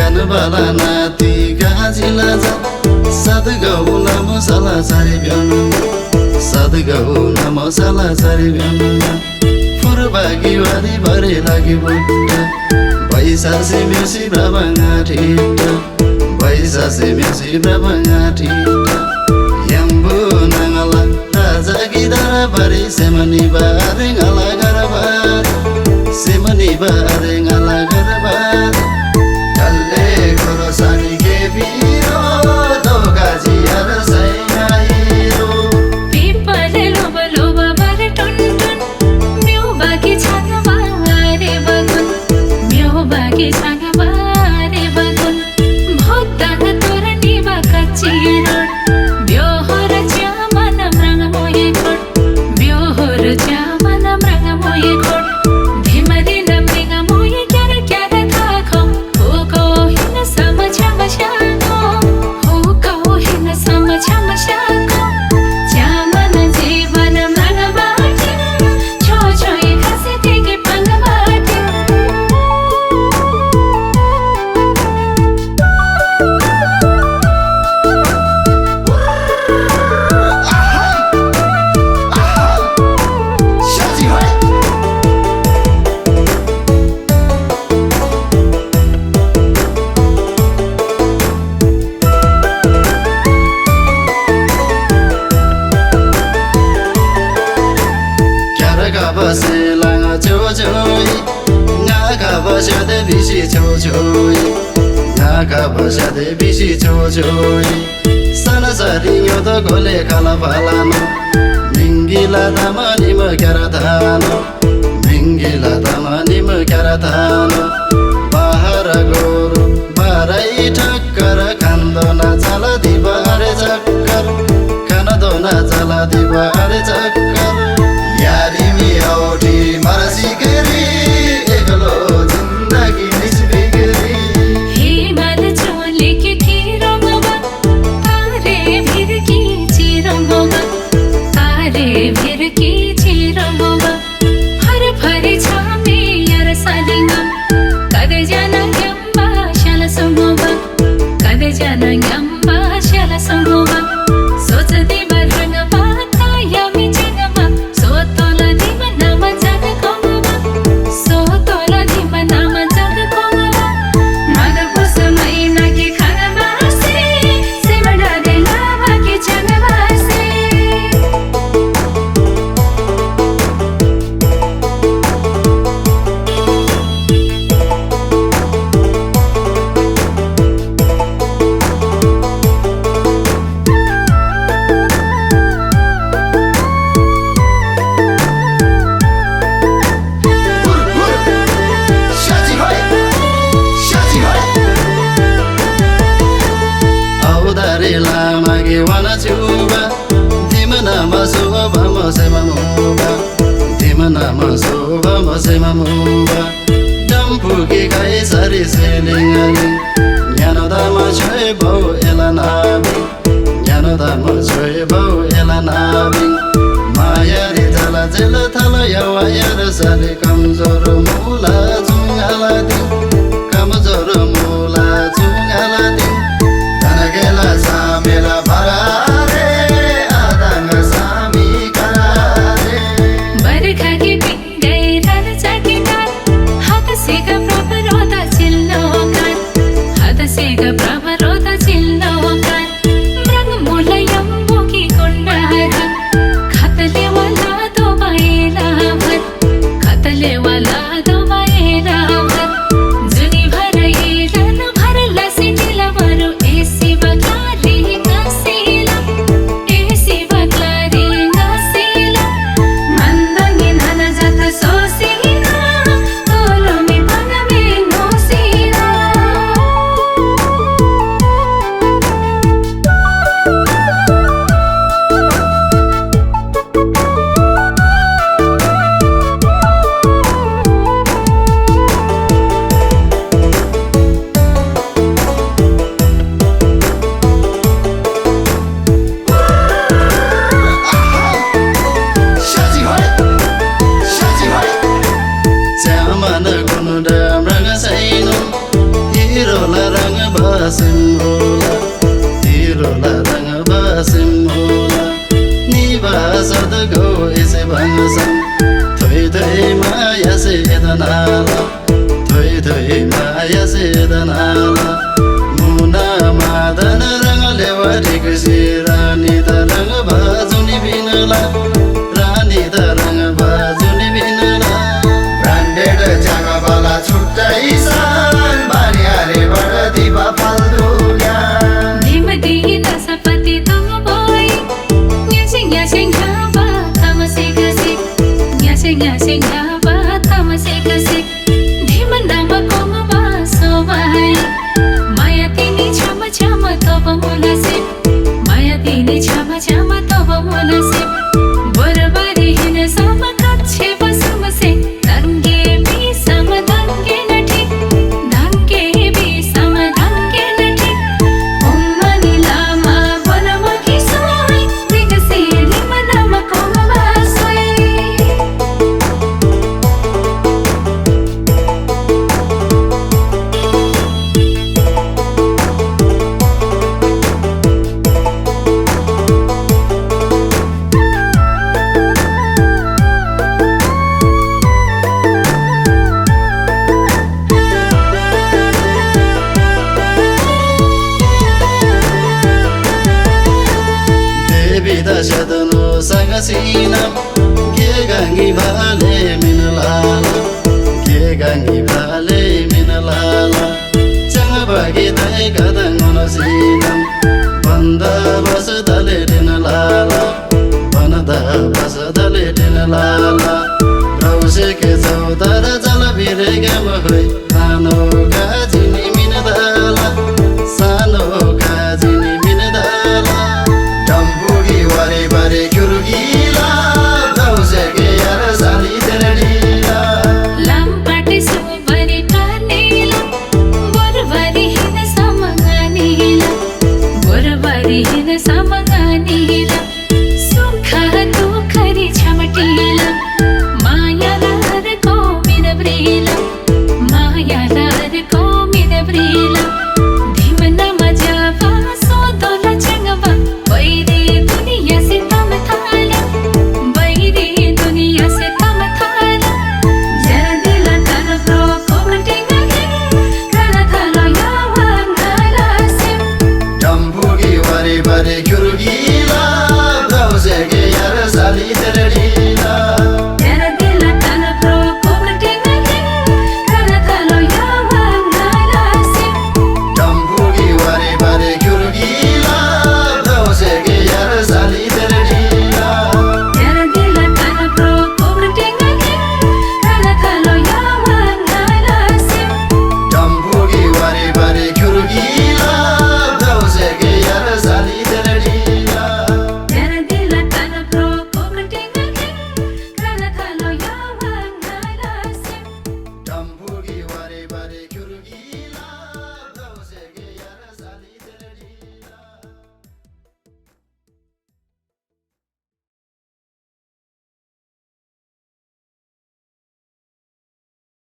नाती गाजिला जा सात गाउन मसाला सारी ब्याउन सात गाउन मसाला सारी ब्याउन फुरबागी वारी भरे लागि बुट्टा पैसा से मेसी ब्राबंगा ठिटा पैसा से मेसी ब्राबंगा ठिटा यम्बु नंगला राजा गिदारा बारी सेमनी बारे ngala गरबार सेमनी बारे ngala गरबार सानी के पीरो दो गाजी हर सैनाइरो पीपल लोब लोब बर टुन टुन म्यो बाकी छान बारे बगुन म्यो बाकी छान बारे बगुन भोतान तोरनी बाकची रोड ब्योहर चामन म्रंग मोये कोड ब्योहर चामन म्रंग मोये कोड धीमदी नमरिंग मोये क्यार क्यार थाखो होको हिन समझमशाको होको हिन समझमशाको चामन जीवन म्रंग बाटे छो छोई खसे तेगे पंग बाटे शाजी होय क्यारका बसे लाङा छोछोई नाका बस्यादे बिसी छोछोई नाका बस्यादे बिसी छोछोई साना सारियो त गोले खाला फालानो मिङ्गिला दामनी म क्यारा थानो मिङ्गिला दामनी म क्यारा थानो बाहर गोरु बारै ठक्कर खान्दो ना चला दिबारे चक्कर खान्दो ना चला दिबारे चक्कर यारी मी औठी मरसी गरी एक्लो जिन्दगी निस्बिगरी हिमाल चोले के ठिरमवा तारे भिर की चिरमवा तारे भिर की चिरमवा हर फर छामे यार सालिंगा कद जाना यम्बा शाल समवा कद जाना यम्बा शाल समवा सोच दे बरंग पाता यमी जगमा सोतोला दिम नाम जग कोंगवा सोतोला दिम नाम जग कोंगवा मग पुस मैना के खनवा से सिमड़ा दे लावा के चगवा से शाजी होय शाजी होय औदारे लामागे वाना चुबा तिमना मसुबा मसेमा मुबा तिमना मसुबा मसेमा मुबा डम्फुके खाइ सारी सेलिङली न्यानो दामा छोय बौ एला नाबि न्यानो दामा छोय बौ एला नाबि मायारी जला जेल थल यावा यार साले कमजोर मुला जुङाला दि कमजोर मुला जुङाला दि तनगेला सामेला भरारे आदंग सामी करारे बरखा के पिंगै रल चकिटार हात सेग प्रभरोदा चिल्लो कान हात सेग प्रभरोदा चिल्लो कान सिमोला निभा सदको इसे भाषम थोइ थोइ माया से दनाला थोइ थोइ माया से दनाला मुना मादन रंग लेवरी खुसी रानी त रंग बाजुनी बिनला रानी त रंग बाजुनी बिनला ब्रान्डेड जागावाला छुट्टै सान बानियाले बड दिवा फाल्दुल्या निमदिन सपति तम बोय न्यासिङ न्यासिङ हावा तमसे गसे न्यासिङ न्यासिङ हावा तमसे गसे धिमनाम कोम बासो भाइ माया तिनी छम छम तब मुलसे माया तिनी छम छम तब मुलसे बरबारी हिन सम कच्छे बसमसे दंगे बिसम दंगे नठी दंगे बिसम दंगे नठी उम्मनी लामा बनमकी सोई दिगसे निमनाम कोम बासोई देवी दशदनो संगसीनम के गंगी भाले मिनलाला के गंगी भाले मिनलाला चंग बगी दय कदंग मनसीनम बंद बस दले दिनलाला बंद बस दले दिनलाला रौसे के चौधर जल बिरे गम होई सानो गाजिनी मिनदाला सानो गाजिनी मिनदाला डम्बुगी वारे बारे क्युर्गीला दौसेके यार साली तेरडीला लाम्पाटे सुबरी टानेला बोरबारी हिन समगानीला बोरबारी हिन समगानीला सुख दुखरी छमटीला माया लार को मिनब्रीला माया लार को मिनब्रीला धिमना मजावा सोदोला चंगवा बैरे दुनिया से तम थाला बैरे दुनिया से तम थाला जरा दिला तन प्रो कोमटे गगे kana thalo yawan hala sim डम्बुगी वारे बारे क्युर्गीला दौसेके यार साली तेरडी